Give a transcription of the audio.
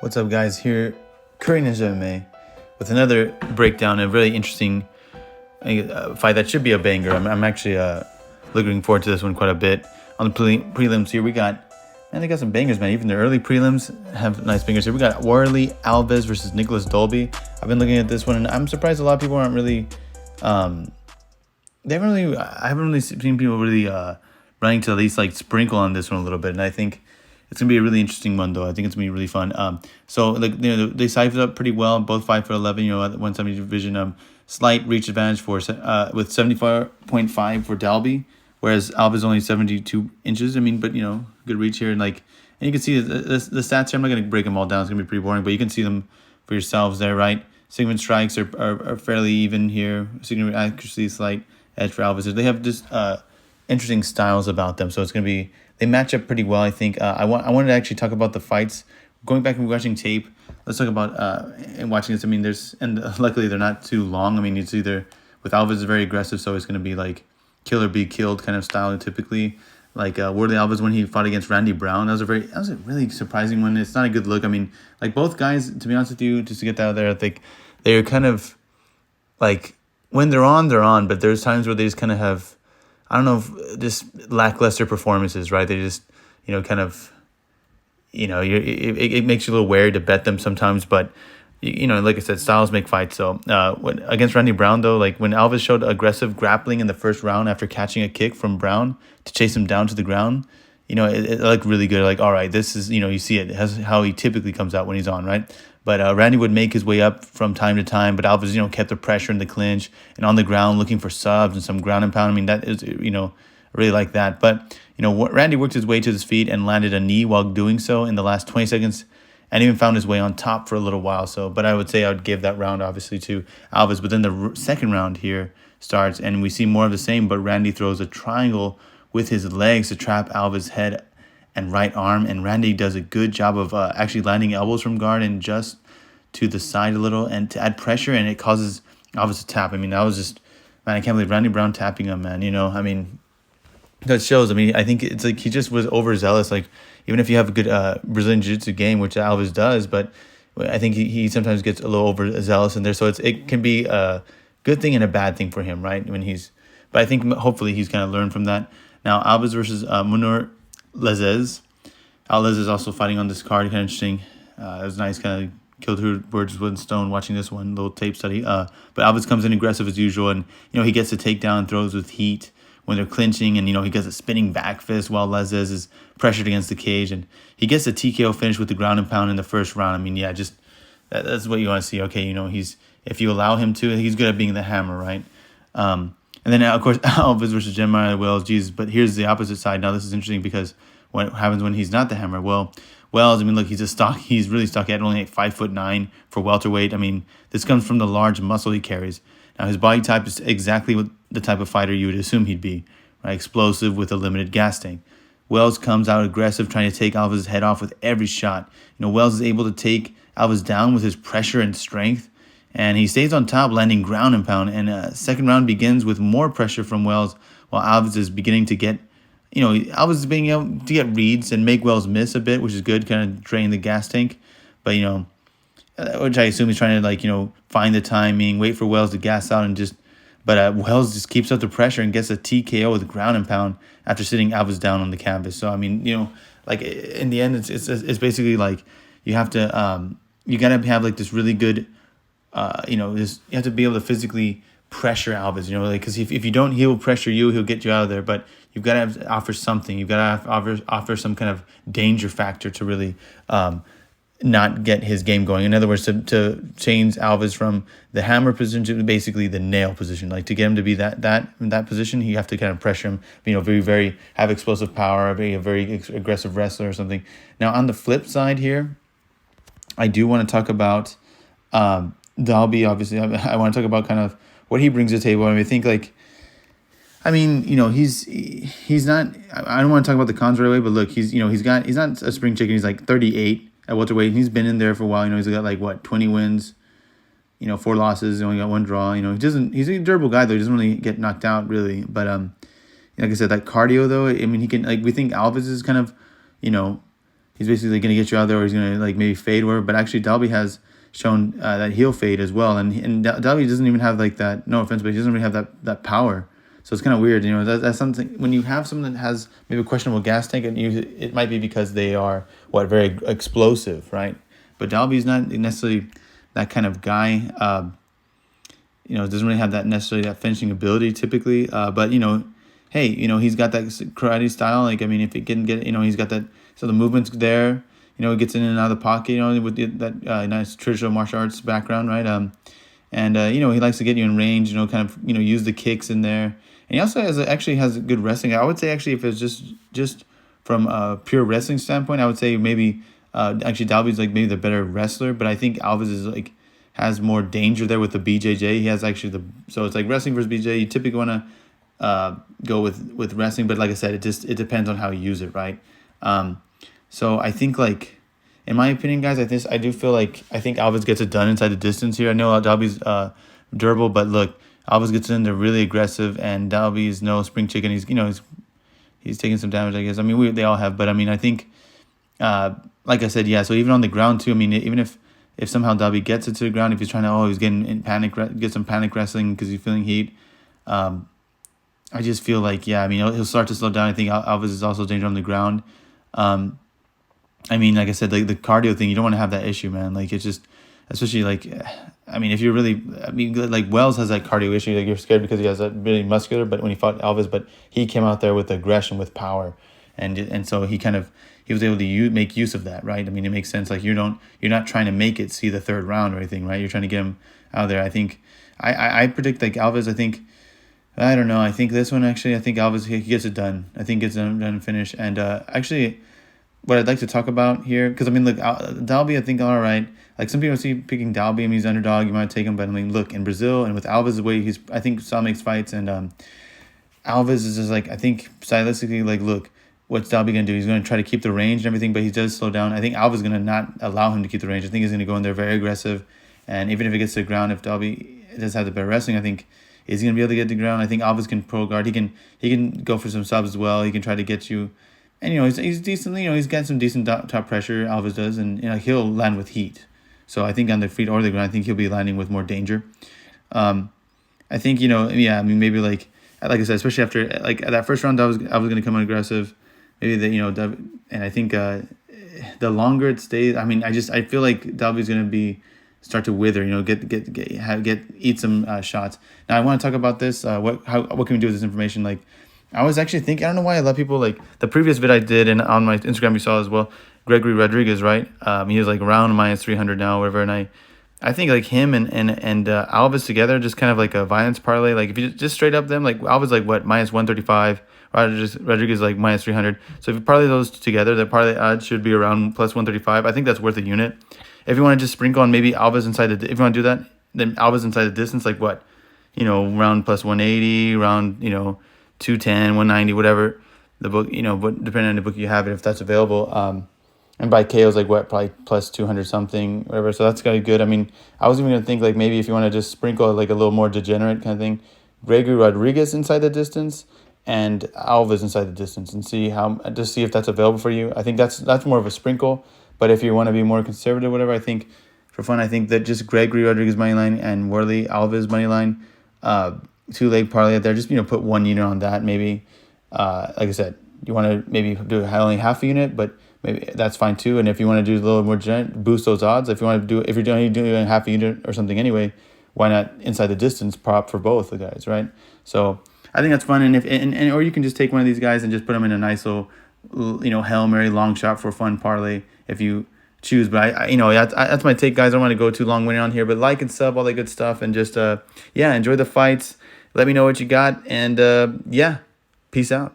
What's up, guys? Here, Curry Ninja MMA with another breakdown, a really interesting fight that should be a banger. I'm actually looking forward to this one quite a bit. On the prelims here, we got, man, they got some bangers, man. Even the early prelims have nice bangers here. We got Warlley, Alves versus Nicolas, Dalby. I've been looking at this one, and I'm surprised a lot of people aren't really, I haven't really seen people really running to at least like sprinkle on this one a little bit, and I think it's gonna be a really interesting one, though. I think it's gonna be really fun. So like they sized it up pretty well. Both 5'11", at the 170 division. Slight reach advantage for with 74.5 for Dalby, whereas Alves only 72 inches. I mean, but good reach here, and you can see the stats here. I'm not gonna break them all down. It's gonna be pretty boring, but you can see them for yourselves there, right? Segment strikes are fairly even here. Segment accuracy, slight edge for Alves. They have just interesting styles about them, so it's gonna be. They match up pretty well, I think. I wanted to actually talk about the fights. Going back and watching tape, let's talk about and watching this. I mean, luckily they're not too long. I mean, it's either with Alves is very aggressive, so it's going to be like kill or be killed kind of style typically. Like Warlley Alves when he fought against Randy Brown, that was a really surprising one. It's not a good look. I mean, like both guys, to be honest with you, just to get that out there, I think they're kind of like when they're on, but there's times where they just kind of have. I don't know, if just lackluster performances, right? They just, kind of, it makes you a little wary to bet them sometimes. But, like I said, styles make fights. So against Randy Brown, though, like when Alves showed aggressive grappling in the first round after catching a kick from Brown to chase him down to the ground, it looked really good. Like, all right, this is, you see it has how he typically comes out when he's on, right? But Randy would make his way up from time to time, but Alves, kept the pressure in the clinch and on the ground looking for subs and some ground and pound. I mean, that is, I really like that. But, Randy worked his way to his feet and landed a knee while doing so in the last 20 seconds and even found his way on top for a little while. So, but I would say I would give that round, obviously, to Alves. But then the second round here starts and we see more of the same, but Randy throws a triangle with his legs to trap Alves' head and right arm, and Randy does a good job of actually landing elbows from guard and just to the side a little and to add pressure, and it causes Alves to tap. I mean, that was just, man, I can't believe Randy Brown tapping him, man. I mean, that shows. I mean, I think it's like he just was overzealous. Like, even if you have a good Brazilian Jiu-Jitsu game, which Alves does, but I think he sometimes gets a little overzealous in there. So it can be a good thing and a bad thing for him, right? But I think hopefully he's kind of learned from that. Now, Alves versus Munir Lezez. Alves is also fighting on this card. Kind of interesting. It was nice, kind of killed two birds with one stone watching this one little tape study. But Alves comes in aggressive as usual, and he gets the takedown throws with heat when they're clinching, and he gets a spinning back fist while Lezez is pressured against the cage, and he gets a TKO finish with the ground and pound in the first round. I mean, yeah, just that's what you want to see. Okay, he's if you allow him to, he's good at being the hammer, right? And then, of course, Alves versus Jeremiah Wells. Jesus, but here's the opposite side. Now, this is interesting because what happens when he's not the hammer? Well, Wells, I mean, look, he's really stocky at only 5'9" for welterweight. I mean, this comes from the large muscle he carries. Now, his body type is exactly what the type of fighter you would assume he'd be, right? Explosive with a limited gas tank. Wells comes out aggressive, trying to take Alves' head off with every shot. Wells is able to take Alves down with his pressure and strength, and he stays on top, landing ground and pound. And second round begins with more pressure from Wells, while Alves is beginning to get, Alves is being able to get reads and make Wells miss a bit, which is good, kind of drain the gas tank. But, which I assume he's trying to, find the timing, wait for Wells to gas out but Wells just keeps up the pressure and gets a TKO with ground and pound after sitting Alves down on the canvas. So, I mean, in the end, it's basically like you have to, you got to have like this really good, you have to be able to physically pressure Alves, because if you don't, he'll pressure you, he'll get you out of there. But you've got to offer something. You've got to offer some kind of danger factor to really not get his game going. In other words, to change Alves from the hammer position to basically the nail position. Like to get him to be in that position, you have to kind of pressure him. Very, very have explosive power, be a very aggressive wrestler or something. Now on the flip side here, I do want to talk about Dalby. Obviously, I want to talk about kind of what he brings to the table. I think he's not. I don't want to talk about the cons right away, but look, he's not a spring chicken. He's like 38 at welterweight. He's been in there for a while. He's got 20 wins, 4 losses. He only got 1 draw. He's a durable guy though. He doesn't really get knocked out really. But like I said, that cardio though. I mean, he can we think Alves is kind of, he's basically going to get you out there, or he's going to like maybe fade where. But actually, Dalby has shown that he'll fade as well, and Dalby doesn't even have like that. No offense, but he doesn't really have that power. So it's kind of weird, That's something when you have someone that has maybe a questionable gas tank, and it might be because they are very explosive, right? But Dalby's not necessarily that kind of guy. Doesn't really have that necessarily that finishing ability typically. But hey, he's got that karate style. Like, I mean, if he can get, he's got that. So the movement's there. He gets in and out of the pocket. With that nice traditional martial arts background, right? He likes to get you in range. Kind of use the kicks in there. And he also actually has good wrestling. I would say actually, if it's just from a pure wrestling standpoint, I would say maybe actually Dalby's like maybe the better wrestler. But I think Alves is like has more danger there with the BJJ. He has actually so it's like wrestling versus BJJ. You typically want to go with wrestling, but like I said, it depends on how you use it, right? So I think like in my opinion, guys, I think Alves gets it done inside the distance here. I know Dalby's durable, but look, Alves gets in. They're really aggressive, and Dalby's no spring chicken. He's taking some damage, I guess. I mean, they all have, but I mean, I think like I said, yeah. So even on the ground too. I mean, even if somehow Dalby gets it to the ground, if he's trying to he's getting in panic, get some panic wrestling because he's feeling heat. I just feel like, yeah, I mean, he'll start to slow down. I think Alves is also dangerous on the ground. I mean, like I said, like the cardio thing, you don't want to have that issue, man. Like, it's just, especially like, I mean, if you're really, like Wells has that cardio issue. Like, you're scared because he has that really muscular, but when he fought Alves, but he came out there with aggression, with power. And so he was able to make use of that, right? I mean, it makes sense. Like, you're not trying to make it see the third round or anything, right? You're trying to get him out there. I think, I predict like Alves, I don't know. I think this one, actually, I think Alves, he gets it done. I think gets it done and finished. And actually, what I'd like to talk about here, because I mean, look, Dalby, I think, all right. Like, some people see picking Dalby. I mean, he's underdog. You might take him, but I mean, look, in Brazil and with Alves, the way I think Sal makes fights, and Alves is just like, I think stylistically, like, look, what's Dalby going to do? He's going to try to keep the range and everything, but he does slow down. I think Alves is going to not allow him to keep the range. I think he's going to go in there very aggressive, and even if it gets to the ground, if Dalby does have the better wrestling, I think. Is he going to be able to get to the ground? I think Alves can pro guard. He can go for some subs as well. He can try to get you. And, he's decently, he's got some decent top pressure, Alves does. And, he'll land with heat. So I think on the feet or the ground, I think he'll be landing with more danger. I think, yeah, I mean, maybe like I said, especially after, like, at that first round, I was going to come in aggressive. Maybe and I think the longer it stays, I mean, I feel like Dalby's going to start to wither, eat some shots. Now I want to talk about this. What can we do with this information? Like, I was actually thinking, I don't know why a lot of people, like the previous vid I did, and on my Instagram you saw as well, Gregory Rodriguez, right? He was like around minus 300 now, whatever. And I think like him and Alves together, just kind of like a violence parlay. Like, if you just straight up them, like Alves like what, minus 135, Rodriguez like minus 300. So if you parlay those together, the parlay odds should be around plus 135. I think that's worth a unit. If you want to just sprinkle on maybe Alves inside if you want to do that, then Alves inside the distance, like what, round plus 180, round, 210, 190, whatever the book, but depending on the book you have, it, if that's available. And by KO's like what, probably plus 200 something, whatever. So that's kind of good. I mean, I was even going to think like maybe if you want to just sprinkle like a little more degenerate kind of thing, Gregory Rodriguez inside the distance and Alves inside the distance, and see if that's available for you. I think that's more of a sprinkle. But if you want to be more conservative, whatever, I think for fun, I think that just Gregory Rodriguez money line and Warlley Alves money line, 2-leg parlay out there. Just put 1 unit on that. Maybe, like I said, you want to maybe do only half a unit, but maybe that's fine too. And if you want to do a little more boost those odds. If you're doing half a unit or something anyway, why not inside the distance prop for both the guys, right? So I think that's fun. And or you can just take one of these guys and just put them in a nice little, Hail Mary long shot for a fun parlay if you choose. But that's my take, guys. I don't want to go too long-winded on here, but like and sub, all that good stuff, and just enjoy the fights. Let me know what you got, and peace out.